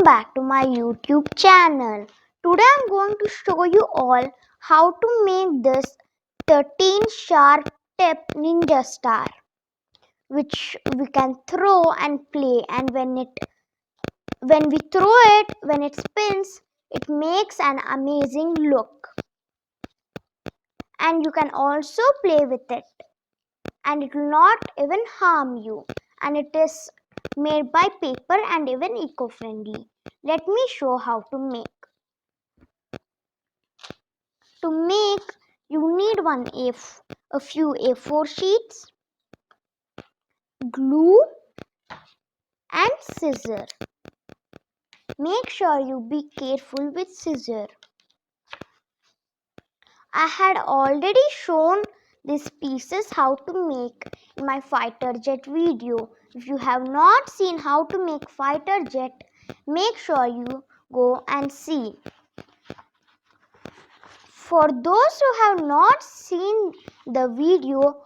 back to my YouTube channel. Today I'm going to show you all how to make this 13 sharp tip ninja star, which we can throw and play, and when we throw it, when it spins, it makes an amazing look. And you can also play with it, and it will not even harm you, and it is made by paper and even eco-friendly. Let me show how to make. To make, you need a few A4 sheets, glue and scissor. Make sure you be careful with scissor. I had already shown these pieces how to make in my fighter jet video. If you have not seen how to make fighter jet, make sure you go and see. For those who have not seen the video,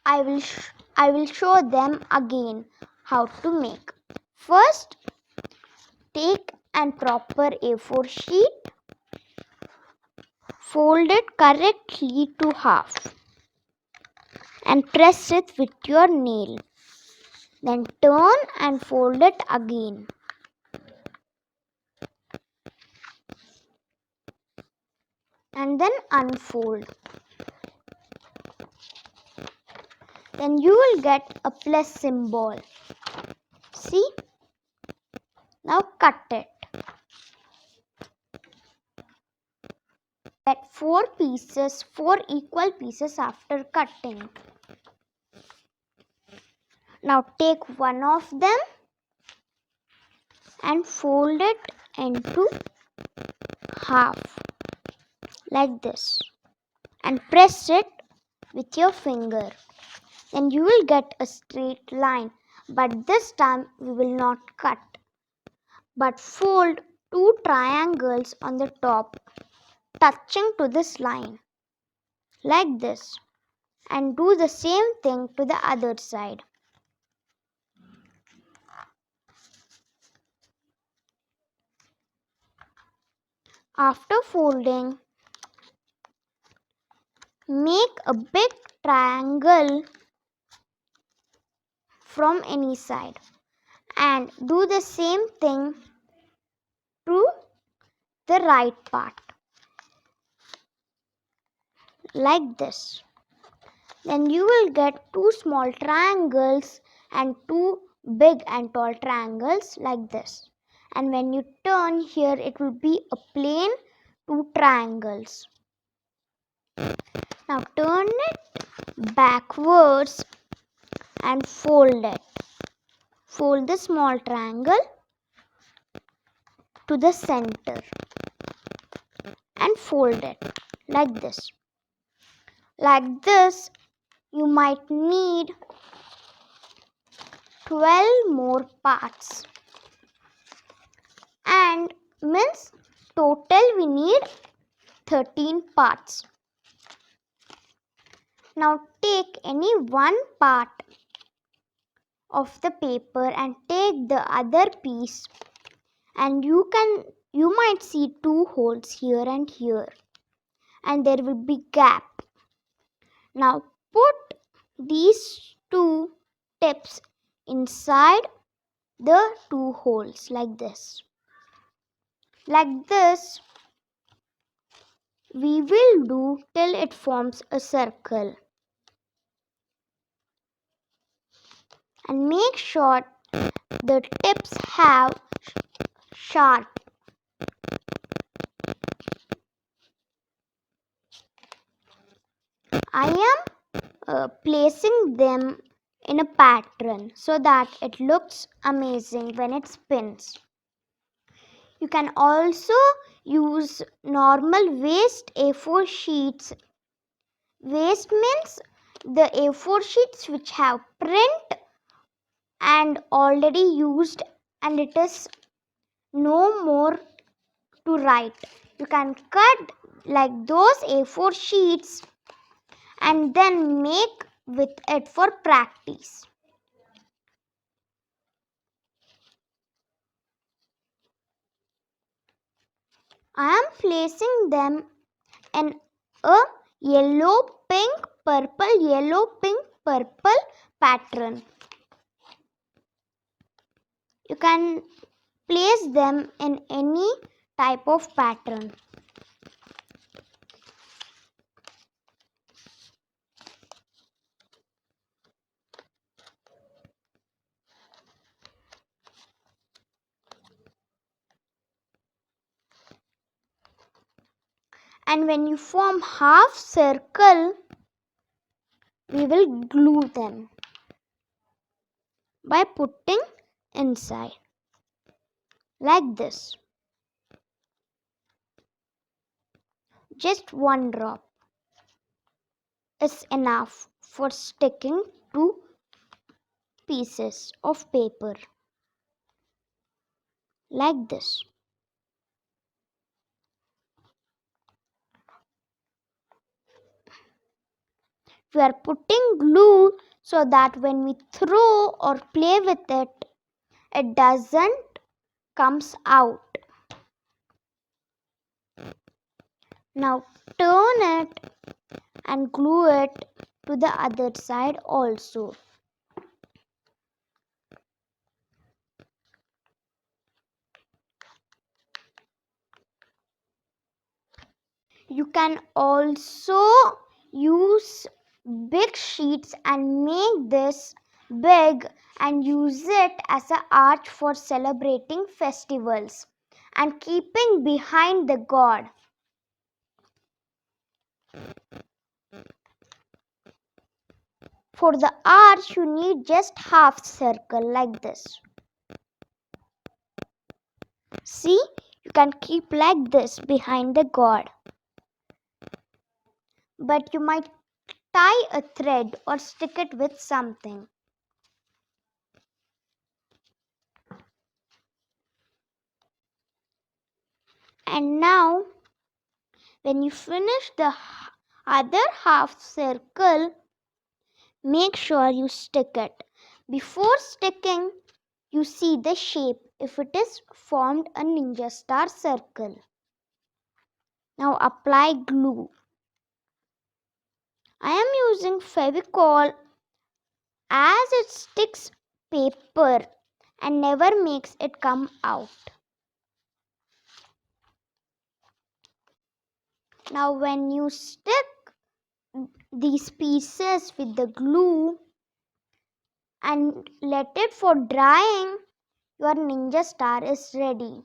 I will show them again how to make. First, take an proper A4 sheet, fold it correctly to half and press it with your nail. Then turn and fold it again. And then unfold. Then you will get a plus symbol. See? Now cut it. Get 4 equal pieces after cutting. Now take one of them and fold it into half like this and press it with your finger. Then you will get a straight line, but this time we will not cut, but fold 2 triangles on the top touching to this line like this, and do the same thing to the other side. After folding, make a big triangle from any side and do the same thing to the right part like this. Then you will get 2 small triangles and 2 big and tall triangles like this. And when you turn here, it will be a plain 2 triangles. Now turn it backwards and fold it. Fold the small triangle to the center and fold it like this. Like this, you might need 12 more parts, and means total we need 13 parts. Now take any one part of the paper and take the other piece, and you might see 2 holes here and here, and there will be gap. Now put these 2 tips inside the 2 holes like this. Like this, we will do till it forms a circle. And make sure the tips have sharp. I am placing them in a pattern so that it looks amazing when it spins. You can also use normal waste A4 sheets. Waste means the A4 sheets which have print and already used, and it is no more to write. You can cut like those A4 sheets and then make with it for practice. I am placing them in a yellow, pink, purple, yellow, pink, purple pattern. You can place them in any type of pattern. And when you form half circle, we will glue them by putting inside like this. Just one drop is enough for sticking two pieces of paper like this. We are putting glue so that when we throw or play with it, it doesn't comes out. Now turn it and glue it to the other side also. You can also use big sheets and make this big and use it as an arch for celebrating festivals and keeping behind the god. For the arch, you need just half circle like this. See, you can keep like this behind the god. But you might tie a thread or stick it with something. And now, when you finish the other half circle, make sure you stick it. Before sticking, you see the shape if it is formed a ninja star circle. Now apply glue. I am using Fevicol as it sticks paper and never makes it come out. Now when you stick these pieces with the glue and let it for drying, your ninja star is ready.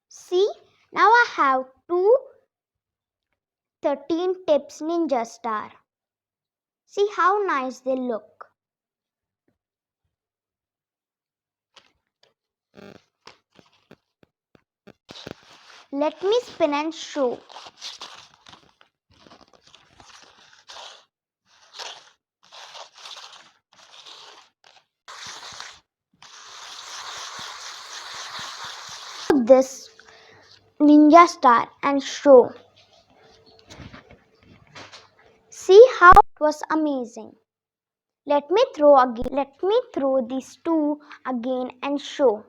See, now I have two 13 tips ninja star. See how nice they look. Let me spin and show. This ninja star and show. See how it was amazing. Let me throw these two again and show.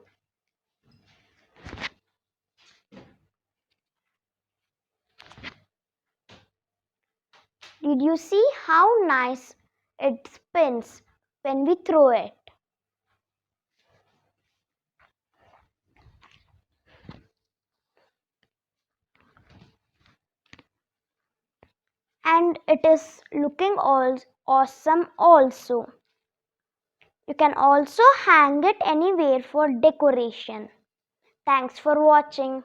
Did you see how nice it spins when we throw it? And it is looking all awesome also. You can also hang it anywhere for decoration. Thanks for watching.